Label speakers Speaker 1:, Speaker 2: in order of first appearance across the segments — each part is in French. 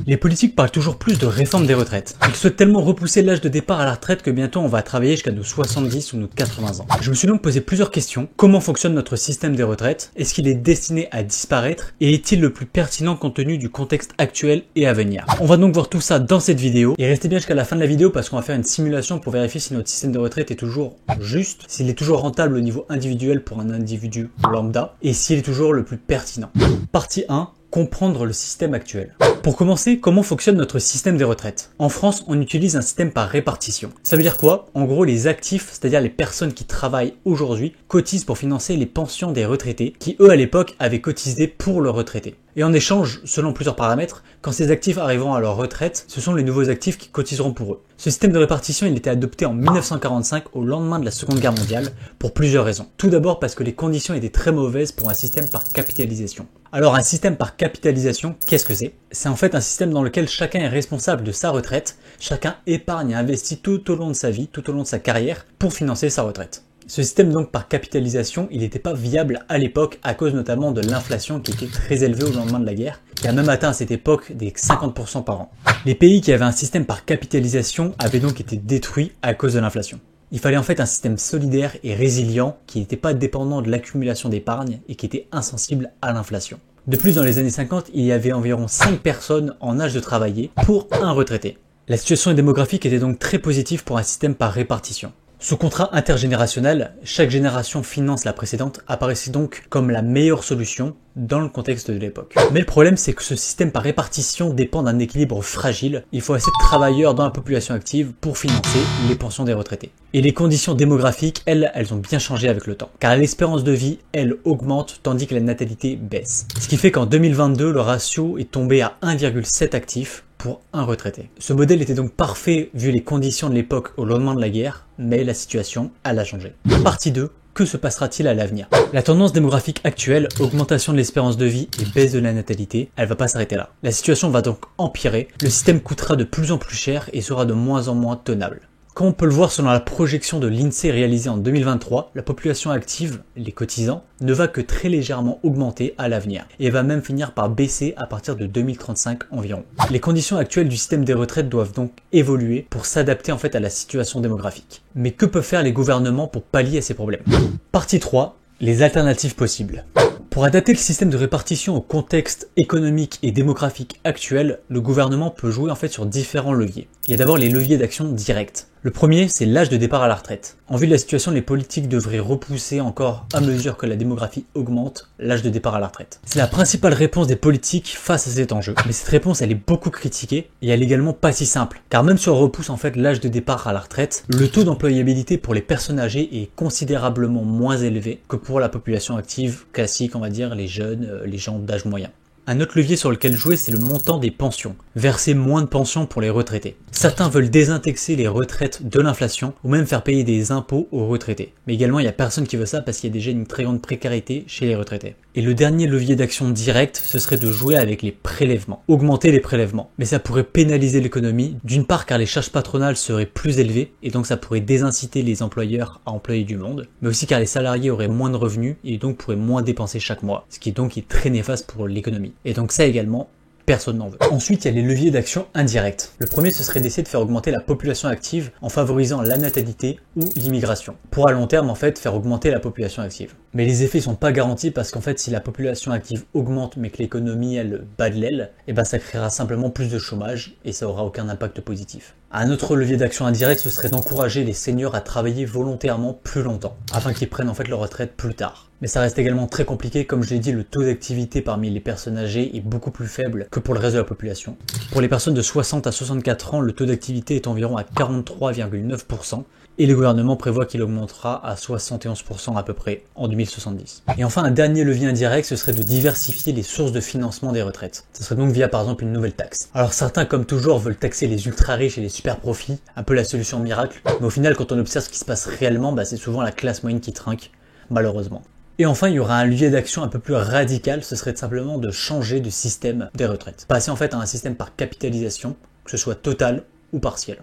Speaker 1: Les politiques parlent toujours plus de réforme des retraites. Ils souhaitent tellement repousser l'âge de départ à la retraite que bientôt on va travailler jusqu'à nos 70 ou nos 80 ans. Je me suis donc posé plusieurs questions. Comment fonctionne notre système des retraites? Est-ce qu'il est destiné à disparaître? Et est-il le plus pertinent compte tenu du contexte actuel et à venir? On va donc voir tout ça dans cette vidéo. Et restez bien jusqu'à la fin de la vidéo parce qu'on va faire une simulation pour vérifier si notre système de retraite est toujours juste, s'il est toujours rentable au niveau individuel pour un individu lambda et s'il est toujours le plus pertinent. Partie 1. Comprendre le système actuel. Pour commencer, comment fonctionne notre système des retraites? En France, on utilise un système par répartition. Ça veut dire quoi? En gros, les actifs, c'est-à-dire les personnes qui travaillent aujourd'hui, cotisent pour financer les pensions des retraités, qui eux à l'époque avaient cotisé pour leurs retraités. Et en échange, selon plusieurs paramètres, quand ces actifs arriveront à leur retraite, ce sont les nouveaux actifs qui cotiseront pour eux. Ce système de répartition, il était adopté en 1945 au lendemain de la Seconde Guerre mondiale pour plusieurs raisons. Tout d'abord parce que les conditions étaient très mauvaises pour un système par capitalisation. Alors un système par capitalisation, qu'est-ce que c'est? C'est en fait un système dans lequel chacun est responsable de sa retraite, chacun épargne et investit tout au long de sa vie, tout au long de sa carrière pour financer sa retraite. Ce système donc par capitalisation, il n'était pas viable à l'époque à cause notamment de l'inflation qui était très élevée au lendemain de la guerre, qui a même atteint à cette époque des 50% par an. Les pays qui avaient un système par capitalisation avaient donc été détruits à cause de l'inflation. Il fallait en fait un système solidaire et résilient qui n'était pas dépendant de l'accumulation d'épargne et qui était insensible à l'inflation. De plus, dans les années 50, il y avait environ 5 personnes en âge de travailler pour un retraité. La situation démographique était donc très positive pour un système par répartition. Ce contrat intergénérationnel, chaque génération finance la précédente, apparaissait donc comme la meilleure solution dans le contexte de l'époque. Mais le problème, c'est que ce système par répartition dépend d'un équilibre fragile. Il faut assez de travailleurs dans la population active pour financer les pensions des retraités. Et les conditions démographiques, elles ont bien changé avec le temps. Car l'espérance de vie, elle, augmente tandis que la natalité baisse. Ce qui fait qu'en 2022, le ratio est tombé à 1,7 actifs pour un retraité. Ce modèle était donc parfait vu les conditions de l'époque au lendemain de la guerre, mais la situation, elle a changé. Partie 2. Que se passera-t-il à l'avenir? La tendance démographique actuelle, augmentation de l'espérance de vie et baisse de la natalité, elle va pas s'arrêter là. La situation va donc empirer, le système coûtera de plus en plus cher et sera de moins en moins tenable. Comme on peut le voir selon la projection de l'INSEE réalisée en 2023, la population active, les cotisants, ne va que très légèrement augmenter à l'avenir et va même finir par baisser à partir de 2035 environ. Les conditions actuelles du système des retraites doivent donc évoluer pour s'adapter en fait à la situation démographique. Mais que peuvent faire les gouvernements pour pallier à ces problèmes? Partie 3. Les alternatives possibles. Pour adapter le système de répartition au contexte économique et démographique actuel, le gouvernement peut jouer en fait sur différents leviers. Il y a d'abord les leviers d'action directs. Le premier, c'est l'âge de départ à la retraite. En vue de la situation, les politiques devraient repousser encore à mesure que la démographie augmente l'âge de départ à la retraite. C'est la principale réponse des politiques face à cet enjeu. Mais cette réponse, elle est beaucoup critiquée et elle est également pas si simple. Car même si on repousse en fait l'âge de départ à la retraite, le taux d'employabilité pour les personnes âgées est considérablement moins élevé que pour la population active classique, on va dire, les jeunes, les gens d'âge moyen. Un autre levier sur lequel jouer, c'est le montant des pensions. Verser moins de pensions pour les retraités. Certains veulent désindexer les retraites de l'inflation ou même faire payer des impôts aux retraités. Mais également, il n'y a personne qui veut ça parce qu'il y a déjà une très grande précarité chez les retraités. Et le dernier levier d'action directe, ce serait de jouer avec les prélèvements. Augmenter les prélèvements. Mais ça pourrait pénaliser l'économie, d'une part car les charges patronales seraient plus élevées et donc ça pourrait désinciter les employeurs à employer du monde, mais aussi car les salariés auraient moins de revenus et donc pourraient moins dépenser chaque mois, ce qui donc est très néfaste pour l'économie. Et donc ça également, personne n'en veut. Ensuite, il y a les leviers d'action indirects. Le premier, ce serait d'essayer de faire augmenter la population active en favorisant la natalité ou l'immigration. Pour à long terme, en fait, faire augmenter la population active. Mais les effets sont pas garantis parce qu'en fait, si la population active augmente mais que l'économie, elle, bat de l'aile, et ben ça créera simplement plus de chômage et ça aura aucun impact positif. Un autre levier d'action indirect, ce serait d'encourager les seniors à travailler volontairement plus longtemps, afin qu'ils prennent en fait leur retraite plus tard. Mais ça reste également très compliqué, comme je l'ai dit, le taux d'activité parmi les personnes âgées est beaucoup plus faible que pour le reste de la population. Pour les personnes de 60 à 64 ans, le taux d'activité est environ à 43,9%, et le gouvernement prévoit qu'il augmentera à 71% à peu près en 2070. Et enfin, un dernier levier indirect, ce serait de diversifier les sources de financement des retraites. Ce serait donc via par exemple une nouvelle taxe. Alors certains, comme toujours, veulent taxer les ultra riches et les super profits, un peu la solution miracle, mais au final, quand on observe ce qui se passe réellement, c'est souvent la classe moyenne qui trinque, malheureusement. Et enfin, il y aura un levier d'action un peu plus radical, ce serait simplement de changer de système des retraites. Passer en fait à un système par capitalisation, que ce soit total ou partiel.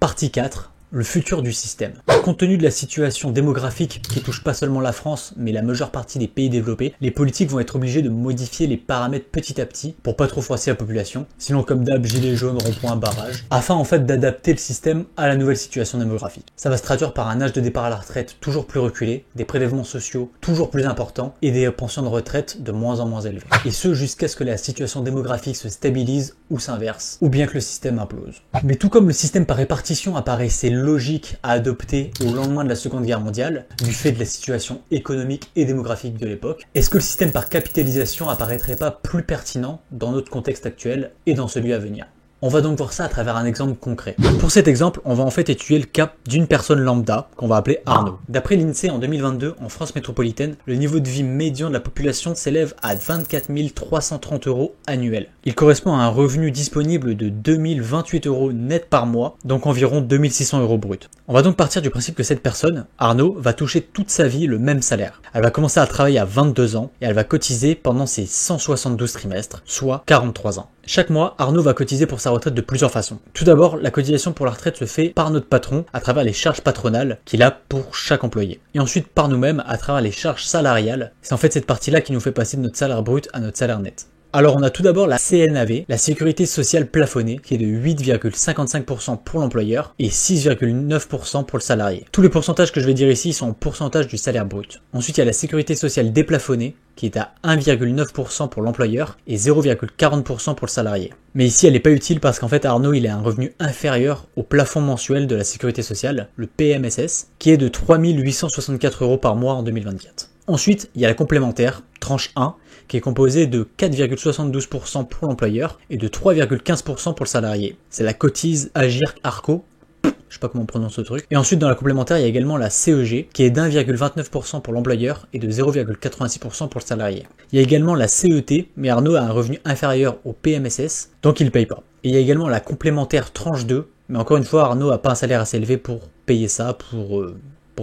Speaker 1: Partie 4. le futur du système. Compte tenu de la situation démographique qui touche pas seulement la France, mais la majeure partie des pays développés, les politiques vont être obligés de modifier les paramètres petit à petit pour pas trop froisser la population, sinon comme d'hab, gilets jaunes, rond-point, barrage, afin en fait d'adapter le système à la nouvelle situation démographique. Ça va se traduire par un âge de départ à la retraite toujours plus reculé, des prélèvements sociaux toujours plus importants et des pensions de retraite de moins en moins élevées. Et ce jusqu'à ce que la situation démographique se stabilise ou s'inverse, ou bien que le système implose. Mais tout comme le système par répartition apparaissait logique à adopter au lendemain de la Seconde Guerre mondiale, du fait de la situation économique et démographique de l'époque, est-ce que le système par capitalisation apparaîtrait pas plus pertinent dans notre contexte actuel et dans celui à venir? On va donc voir ça à travers un exemple concret. Pour cet exemple, on va en fait étudier le cas d'une personne lambda, qu'on va appeler Arnaud. D'après l'INSEE, en 2022, en France métropolitaine, le niveau de vie médian de la population s'élève à 24 330 € annuels. Il correspond à un revenu disponible de 2028 € net par mois, donc environ 2600 € brut. On va donc partir du principe que cette personne, Arnaud, va toucher toute sa vie le même salaire. Elle va commencer à travailler à 22 ans et elle va cotiser pendant ses 172 trimestres, soit 43 ans. Chaque mois, Arnaud va cotiser pour sa retraite de plusieurs façons. Tout d'abord, la cotisation pour la retraite se fait par notre patron à travers les charges patronales qu'il a pour chaque employé. Et ensuite par nous-mêmes à travers les charges salariales. C'est en fait cette partie-là qui nous fait passer de notre salaire brut à notre salaire net. Alors on a tout d'abord la CNAV, la sécurité sociale plafonnée, qui est de 8,55% pour l'employeur et 6,9% pour le salarié. Tous les pourcentages que je vais dire ici sont en pourcentage du salaire brut. Ensuite il y a la sécurité sociale déplafonnée, qui est à 1,9% pour l'employeur et 0,40% pour le salarié. Mais ici elle n'est pas utile parce qu'en fait Arnaud il a un revenu inférieur au plafond mensuel de la sécurité sociale, le PMSS, qui est de 3 864 € par mois en 2024. Ensuite, il y a la complémentaire, tranche 1, qui est composée de 4,72% pour l'employeur et de 3,15% pour le salarié. C'est la cotise Agir Arco, je sais pas comment on prononce ce truc. Et ensuite, dans la complémentaire, il y a également la CEG, qui est d'1,29% pour l'employeur et de 0,86% pour le salarié. Il y a également la CET, mais Arnaud a un revenu inférieur au PMSS, donc il ne paye pas. Et il y a également la complémentaire tranche 2, mais encore une fois, Arnaud n'a pas un salaire assez élevé pour payer ça, pour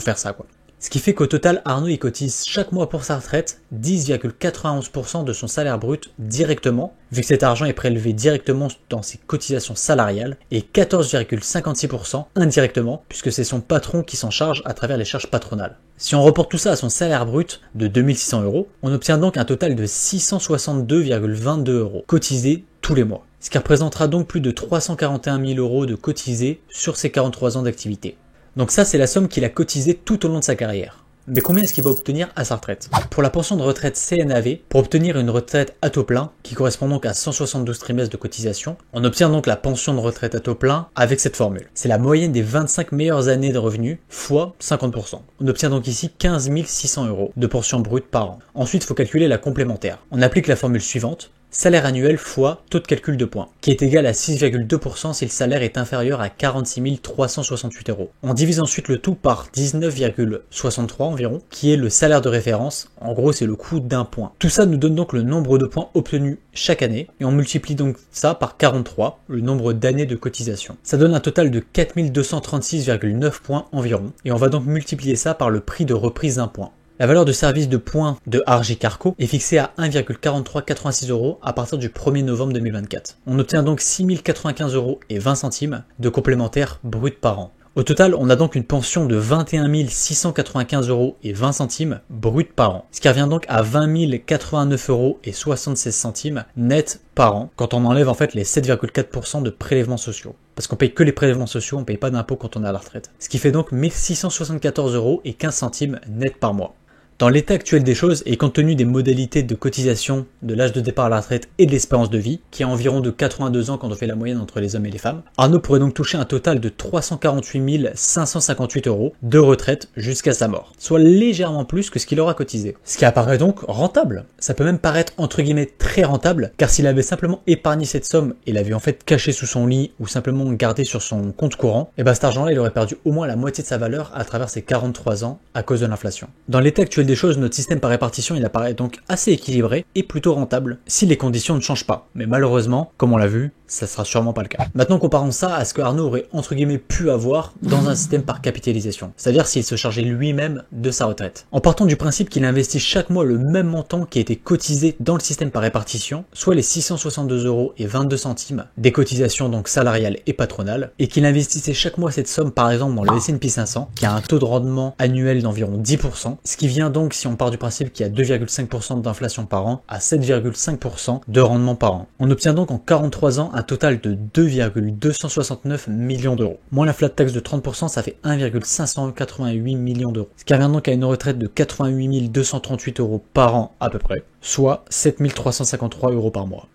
Speaker 1: faire ça quoi. Ce qui fait qu'au total, Arnaud il cotise chaque mois pour sa retraite 10,91% de son salaire brut directement, vu que cet argent est prélevé directement dans ses cotisations salariales, et 14,56% indirectement, puisque c'est son patron qui s'en charge à travers les charges patronales. Si on reporte tout ça à son salaire brut de 2600 €, on obtient donc un total de 662,22 € cotisés tous les mois. Ce qui représentera donc plus de 341 000 € de cotisés sur ses 43 ans d'activité. Donc ça, c'est la somme qu'il a cotisée tout au long de sa carrière. Mais combien est-ce qu'il va obtenir à sa retraite? Pour la pension de retraite CNAV, pour obtenir une retraite à taux plein, qui correspond donc à 172 trimestres de cotisation, on obtient donc la pension de retraite à taux plein avec cette formule. C'est la moyenne des 25 meilleures années de revenus fois 50%. On obtient donc ici 15 600 € de pension brute par an. Ensuite, il faut calculer la complémentaire. On applique la formule suivante. Salaire annuel fois taux de calcul de points, qui est égal à 6,2% si le salaire est inférieur à 46 368 €. On divise ensuite le tout par 19,63 environ, qui est le salaire de référence. En gros, c'est le coût d'un point. Tout ça nous donne donc le nombre de points obtenus chaque année, et on multiplie donc ça par 43, le nombre d'années de cotisation. Ça donne un total de 4236,9 points environ, et on va donc multiplier ça par le prix de reprise d'un point. La valeur de service de points de Argy Carco est fixée à 1,4386 € à partir du 1er novembre 2024. On obtient donc 6 095,20 € de complémentaire brut par an. Au total, on a donc une pension de 21 695,20 € brut par an, ce qui revient donc à 20 089,76 € net par an, quand on enlève en fait les 7,4% de prélèvements sociaux. Parce qu'on paye que les prélèvements sociaux, on paye pas d'impôts quand on est à la retraite. Ce qui fait donc 1674,15 € net par mois. Dans l'état actuel des choses, et compte tenu des modalités de cotisation, de l'âge de départ à la retraite et de l'espérance de vie, qui est environ de 82 ans quand on fait la moyenne entre les hommes et les femmes, Arnaud pourrait donc toucher un total de 348 558 € de retraite jusqu'à sa mort, soit légèrement plus que ce qu'il aura cotisé. Ce qui apparaît donc rentable. Ça peut même paraître entre guillemets très rentable, car s'il avait simplement épargné cette somme et l'avait en fait cachée sous son lit ou simplement gardé sur son compte courant, et cet argent-là il aurait perdu au moins la moitié de sa valeur à travers ses 43 ans à cause de l'inflation. Dans l'état actuel des choses, notre système par répartition il apparaît donc assez équilibré et plutôt rentable si les conditions ne changent pas. Mais malheureusement, comme on l'a vu, ça sera sûrement pas le cas. Maintenant, comparons ça à ce que Arnaud aurait entre guillemets pu avoir dans un système par capitalisation, c'est-à-dire s'il se chargeait lui-même de sa retraite. En partant du principe qu'il investit chaque mois le même montant qui a été cotisé dans le système par répartition, soit les 662,22 € des cotisations donc salariales et patronales, et qu'il investissait chaque mois cette somme par exemple dans le S&P 500, qui a un taux de rendement annuel d'environ 10%, ce qui vient donc, si on part du principe qu'il y a 2,5% d'inflation par an, à 7,5% de rendement par an. On obtient donc en 43 ans un total de 2,269 millions d'euros. Moins la flat tax de 30%, ça fait 1,588 millions d'euros. Ce qui revient donc à une retraite de 88 238 € par an à peu près, soit 7 353 € par mois.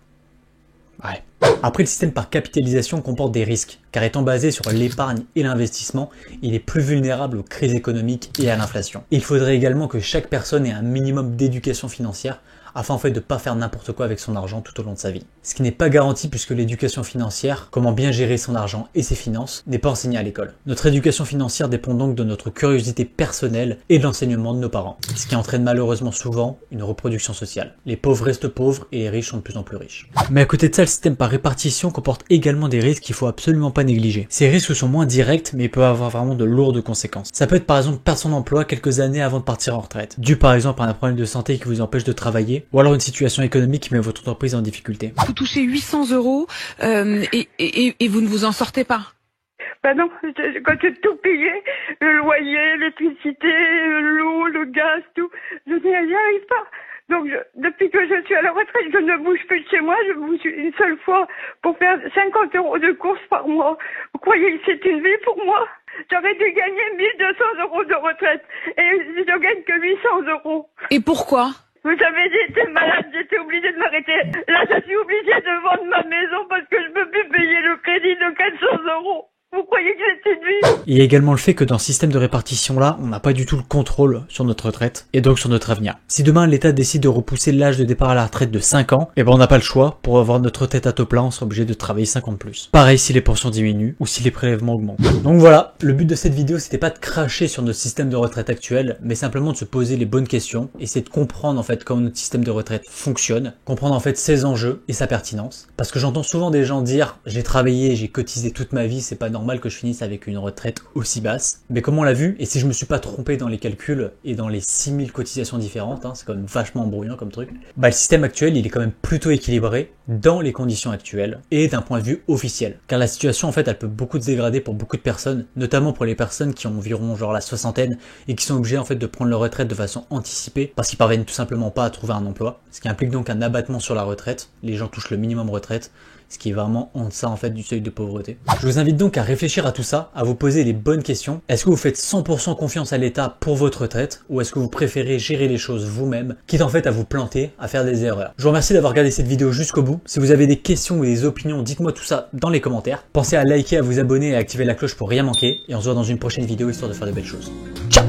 Speaker 1: Ouais. Après, le système par capitalisation comporte des risques, car étant basé sur l'épargne et l'investissement, il est plus vulnérable aux crises économiques et à l'inflation. Il faudrait également que chaque personne ait un minimum d'éducation financière, afin en fait de ne pas faire n'importe quoi avec son argent tout au long de sa vie. Ce qui n'est pas garanti puisque l'éducation financière, comment bien gérer son argent et ses finances, n'est pas enseignée à l'école. Notre éducation financière dépend donc de notre curiosité personnelle et de l'enseignement de nos parents, ce qui entraîne malheureusement souvent une reproduction sociale. Les pauvres restent pauvres et les riches sont de plus en plus riches. Mais à côté de ça, le système par répartition comporte également des risques qu'il faut absolument pas négliger. Ces risques sont moins directs mais peuvent avoir vraiment de lourdes conséquences. Ça peut être par exemple perdre son emploi quelques années avant de partir en retraite, dû par exemple à un problème de santé qui vous empêche de travailler, ou alors une situation économique qui met votre entreprise en difficulté.
Speaker 2: Vous touchez 800 € et vous ne vous en sortez pas.
Speaker 3: Ben non, quand j'ai tout payé, le loyer, l'électricité, l'eau, le gaz, tout, je n'y arrive pas. Donc depuis que je suis à la retraite, je ne bouge plus de chez moi, je bouge une seule fois pour faire 50 € de courses par mois. Vous croyez que c'est une vie pour moi? J'aurais dû gagner 1 200 € de retraite et je gagne que 800 €.
Speaker 2: Et pourquoi?
Speaker 3: Vous savez, j'étais malade, j'étais obligée de m'arrêter. Là, je suis obligée de vendre ma maison parce que je ne peux plus payer le crédit de 400 €. Vous croyez que c'est une vie?
Speaker 1: Il y a également le fait que dans ce système de répartition-là, on n'a pas du tout le contrôle sur notre retraite et donc sur notre avenir. Si demain l'État décide de repousser l'âge de départ à la retraite de 5 ans, eh ben on n'a pas le choix. Pour avoir notre retraite à taux plein, on sera obligé de travailler 5 ans de plus. Pareil si les pensions diminuent ou si les prélèvements augmentent. Donc voilà, le but de cette vidéo, c'était pas de cracher sur notre système de retraite actuel, mais simplement de se poser les bonnes questions, essayer de comprendre en fait comment notre système de retraite fonctionne, comprendre en fait ses enjeux et sa pertinence. Parce que j'entends souvent des gens dire j'ai travaillé, j'ai cotisé toute ma vie, c'est pas normal que je finisse avec une retraite aussi basse. Mais comme on l'a vu, et si je me suis pas trompé dans les calculs et dans les 6000 cotisations différentes, c'est quand même vachement embrouillant comme truc, bah le système actuel il est quand même plutôt équilibré dans les conditions actuelles et d'un point de vue officiel. Car la situation en fait elle peut beaucoup se dégrader pour beaucoup de personnes, notamment pour les personnes qui ont environ genre la soixantaine et qui sont obligées en fait de prendre leur retraite de façon anticipée parce qu'ils parviennent tout simplement pas à trouver un emploi, ce qui implique donc un abattement sur la retraite. Les gens touchent le minimum retraite, ce qui est vraiment en deçà en fait du seuil de pauvreté. Je vous invite donc à réfléchir à tout ça, à vous poser les bonnes questions. Est-ce que vous faites 100% confiance à l'État pour votre retraite ou est-ce que vous préférez gérer les choses vous-même, quitte en fait à vous planter, à faire des erreurs? Je vous remercie d'avoir regardé cette vidéo jusqu'au bout. Si vous avez des questions ou des opinions, dites-moi tout ça dans les commentaires. Pensez à liker, à vous abonner et à activer la cloche pour rien manquer. Et on se voit dans une prochaine vidéo histoire de faire de belles choses. Ciao!